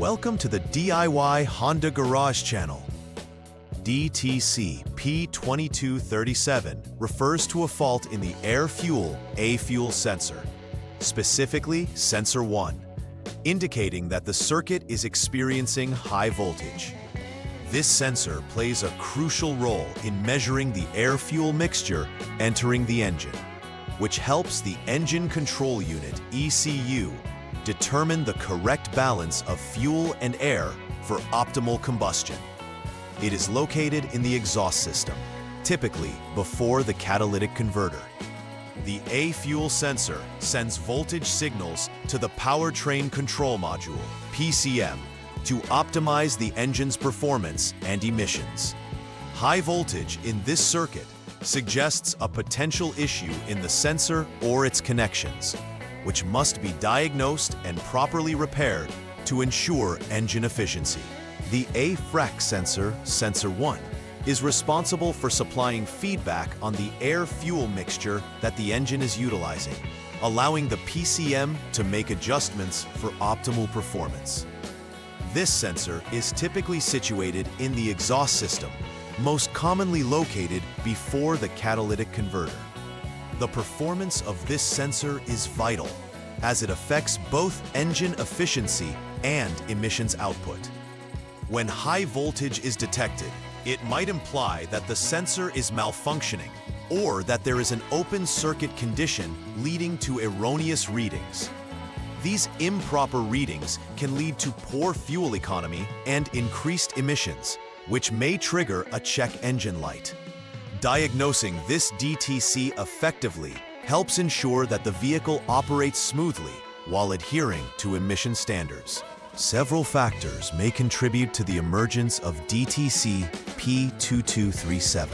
Welcome to the DIY Honda Garage channel. DTC P2237 refers to a fault in the air-fuel A-fuel sensor, specifically sensor 1, indicating that the circuit is experiencing high voltage. This sensor plays a crucial role in measuring the air-fuel mixture entering the engine, which helps the Engine Control Unit (ECU) determine the correct balance of fuel and air for optimal combustion. It is located in the exhaust system, typically before the catalytic converter. The A-fuel sensor sends voltage signals to the Powertrain Control Module (PCM) to optimize the engine's performance and emissions. High voltage in this circuit suggests a potential issue in the sensor or its connections, which must be diagnosed and properly repaired to ensure engine efficiency. The A-FREC sensor, sensor 1, is responsible for supplying feedback on the air-fuel mixture that the engine is utilizing, allowing the PCM to make adjustments for optimal performance. This sensor is typically situated in the exhaust system, most commonly located before the catalytic converter. The performance of this sensor is vital, as it affects both engine efficiency and emissions output. When high voltage is detected, it might imply that the sensor is malfunctioning or that there is an open circuit condition leading to erroneous readings. These improper readings can lead to poor fuel economy and increased emissions, which may trigger a check engine light. Diagnosing this DTC effectively helps ensure that the vehicle operates smoothly while adhering to emission standards. Several factors may contribute to the emergence of DTC P2237.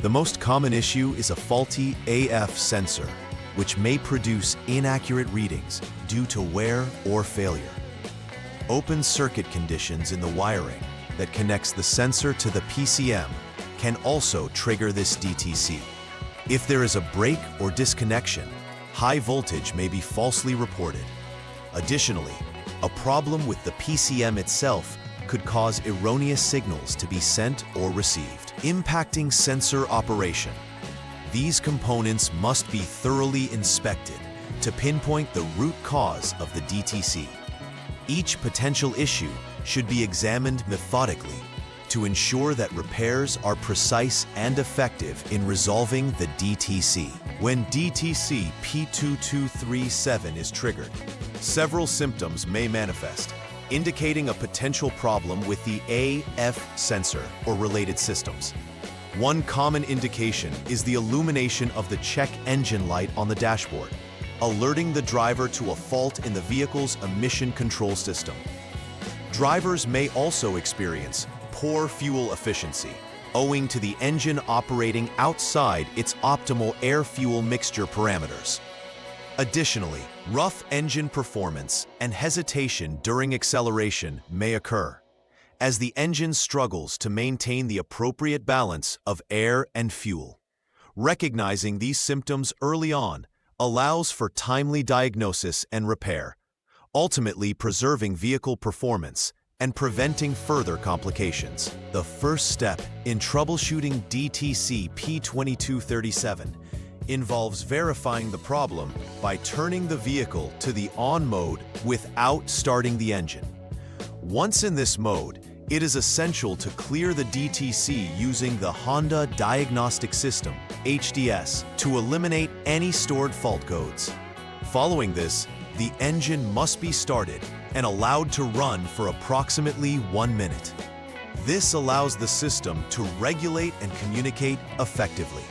The most common issue is a faulty AF sensor, which may produce inaccurate readings due to wear or failure. Open circuit conditions in the wiring that connects the sensor to the PCM can also trigger this DTC. If there is a break or disconnection, high voltage may be falsely reported. Additionally, a problem with the PCM itself could cause erroneous signals to be sent or received, impacting sensor operation. These components must be thoroughly inspected to pinpoint the root cause of the DTC. Each potential issue should be examined methodically to ensure that repairs are precise and effective in resolving the DTC. When DTC P2237 is triggered, several symptoms may manifest, indicating a potential problem with the AF sensor or related systems. One common indication is the illumination of the check engine light on the dashboard, alerting the driver to a fault in the vehicle's emission control system. Drivers may also experience poor fuel efficiency, owing to the engine operating outside its optimal air-fuel mixture parameters. Additionally, rough engine performance and hesitation during acceleration may occur, as the engine struggles to maintain the appropriate balance of air and fuel. Recognizing these symptoms early on allows for timely diagnosis and repair, ultimately preserving vehicle performance and preventing further complications. The first step in troubleshooting DTC P2237 involves verifying the problem by turning the vehicle to the on mode without starting the engine. Once in this mode, it is essential to clear the DTC using the Honda Diagnostic System (HDS) to eliminate any stored fault codes. Following this, the engine must be started and allowed to run for approximately 1 minute. This allows the system to regulate and communicate effectively.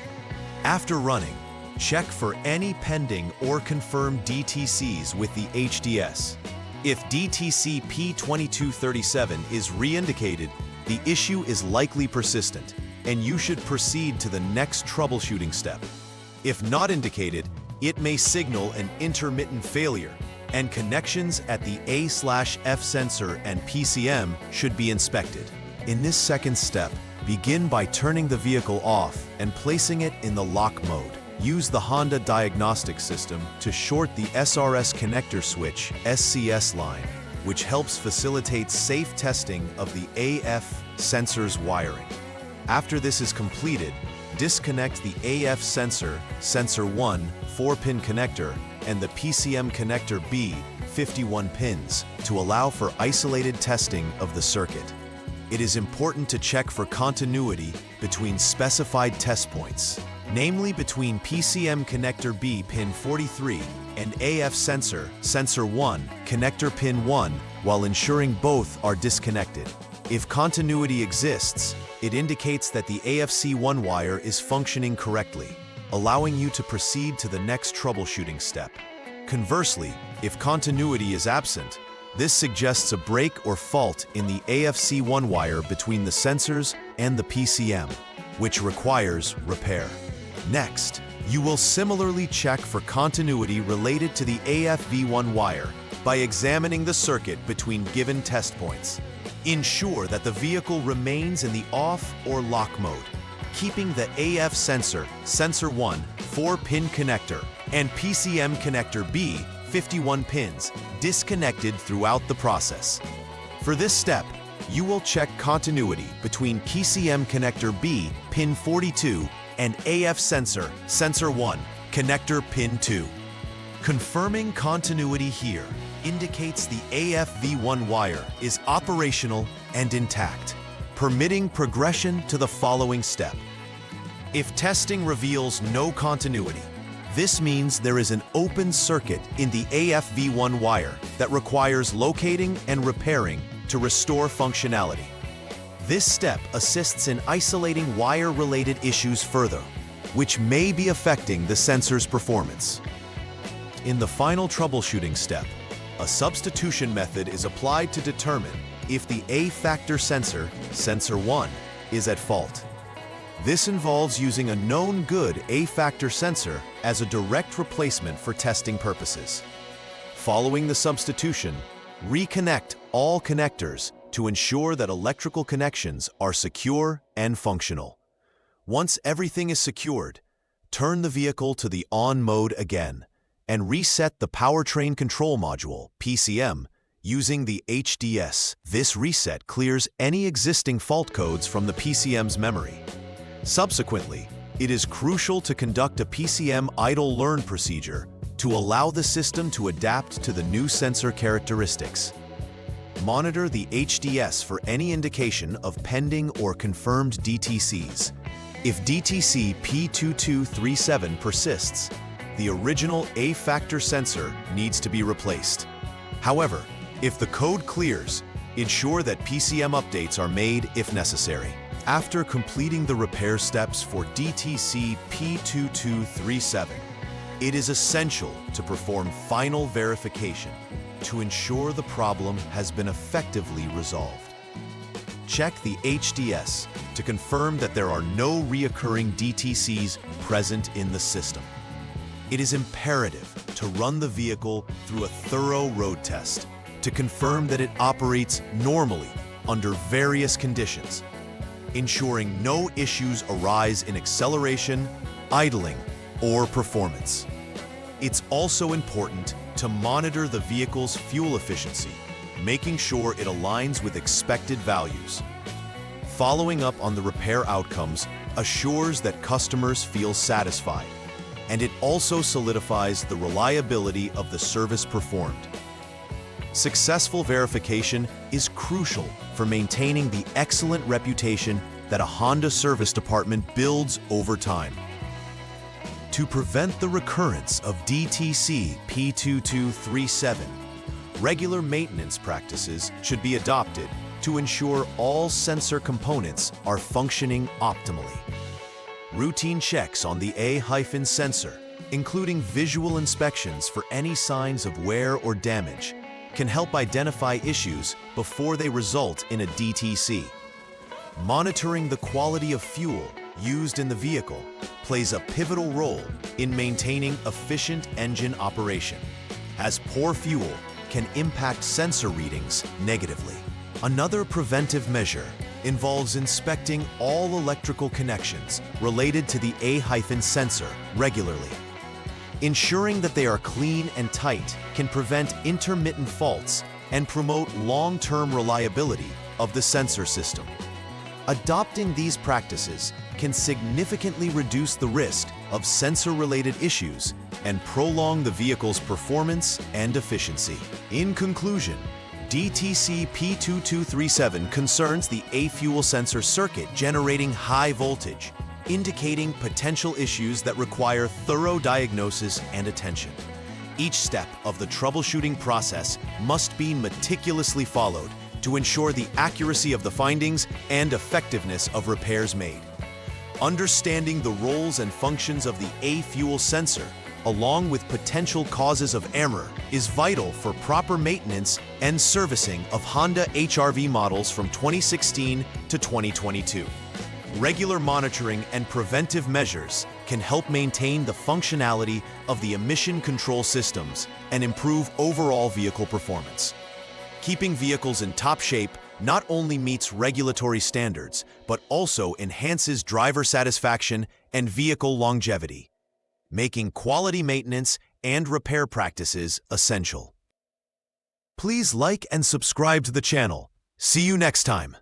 After running, check for any pending or confirmed DTCs with the HDS. If DTC P2237 is re-indicated, the issue is likely persistent, and you should proceed to the next troubleshooting step. If not indicated, it may signal an intermittent failure, and connections at the A/F sensor and PCM should be inspected. In this second step, begin by turning the vehicle off and placing it in the lock mode. Use the Honda Diagnostics System to short the SRS connector switch (SCS) line which helps facilitate safe testing of the AF sensor's wiring. After this is completed, disconnect the AF sensor, sensor 1, 4-pin connector, and the PCM connector B, 51 pins, to allow for isolated testing of the circuit. It is important to check for continuity between specified test points, namely between PCM connector B pin 43 and AF sensor, sensor 1, connector pin 1, while ensuring both are disconnected. If continuity exists, it indicates that the AFC1 wire is functioning correctly, allowing you to proceed to the next troubleshooting step. Conversely, if continuity is absent, this suggests a break or fault in the AFC1 wire between the sensors and the PCM, which requires repair. Next, you will similarly check for continuity related to the AFV1 wire by examining the circuit between given test points. Ensure that the vehicle remains in the off or lock mode, keeping the AF sensor, sensor 1, 4-pin connector, and PCM connector B, 51 pins, disconnected throughout the process. For this step, you will check continuity between PCM connector B, pin 42, and AF sensor, sensor 1, connector pin 2. Confirming continuity here indicates the AFV1 wire is operational and intact, permitting progression to the following step. If testing reveals no continuity, this means there is an open circuit in the AFV1 wire that requires locating and repairing to restore functionality. This step assists in isolating wire-related issues further, which may be affecting the sensor's performance. In the final troubleshooting step, a substitution method is applied to determine if the A-factor sensor, sensor 1, is at fault. This involves using a known good A-factor sensor as a direct replacement for testing purposes. Following the substitution, reconnect all connectors to ensure that electrical connections are secure and functional. Once everything is secured, turn the vehicle to the on mode again and reset the powertrain control module, PCM, using the HDS. This reset clears any existing fault codes from the PCM's memory. Subsequently, it is crucial to conduct a PCM idle learn procedure to allow the system to adapt to the new sensor characteristics. Monitor the HDS for any indication of pending or confirmed DTCs. If DTC P2237 persists, the original A-factor sensor needs to be replaced. However, if the code clears, ensure that PCM updates are made if necessary. After completing the repair steps for DTC P2237, it is essential to perform final verification to ensure the problem has been effectively resolved. Check the HDS to confirm that there are no reoccurring DTCs present in the system. It is imperative to run the vehicle through a thorough road test to confirm that it operates normally under various conditions, ensuring no issues arise in acceleration, idling, or performance. It's also important to monitor the vehicle's fuel efficiency, making sure it aligns with expected values. Following up on the repair outcomes assures that customers feel satisfied, and it also solidifies the reliability of the service performed. Successful verification is crucial for maintaining the excellent reputation that a Honda service department builds over time. To prevent the recurrence of DTC P2237, regular maintenance practices should be adopted to ensure all sensor components are functioning optimally. Routine checks on the A-sensor, including visual inspections for any signs of wear or damage, can help identify issues before they result in a DTC. Monitoring the quality of fuel used in the vehicle plays a pivotal role in maintaining efficient engine operation, as poor fuel can impact sensor readings negatively. Another preventive measure involves inspecting all electrical connections related to the A-sensor regularly. Ensuring that they are clean and tight can prevent intermittent faults and promote long-term reliability of the sensor system. Adopting these practices can significantly reduce the risk of sensor-related issues and prolong the vehicle's performance and efficiency. In conclusion, DTC P2237 concerns the A-fuel sensor circuit generating high voltage, indicating potential issues that require thorough diagnosis and attention. Each step of the troubleshooting process must be meticulously followed to ensure the accuracy of the findings and effectiveness of repairs made. Understanding the roles and functions of the A-fuel sensor, along with potential causes of error, is vital for proper maintenance and servicing of Honda HRV models from 2016 to 2022. Regular monitoring and preventive measures can help maintain the functionality of the emission control systems and improve overall vehicle performance. Keeping vehicles in top shape not only meets regulatory standards, but also enhances driver satisfaction and vehicle longevity, making quality maintenance and repair practices essential. Please like and subscribe to the channel. See you next time.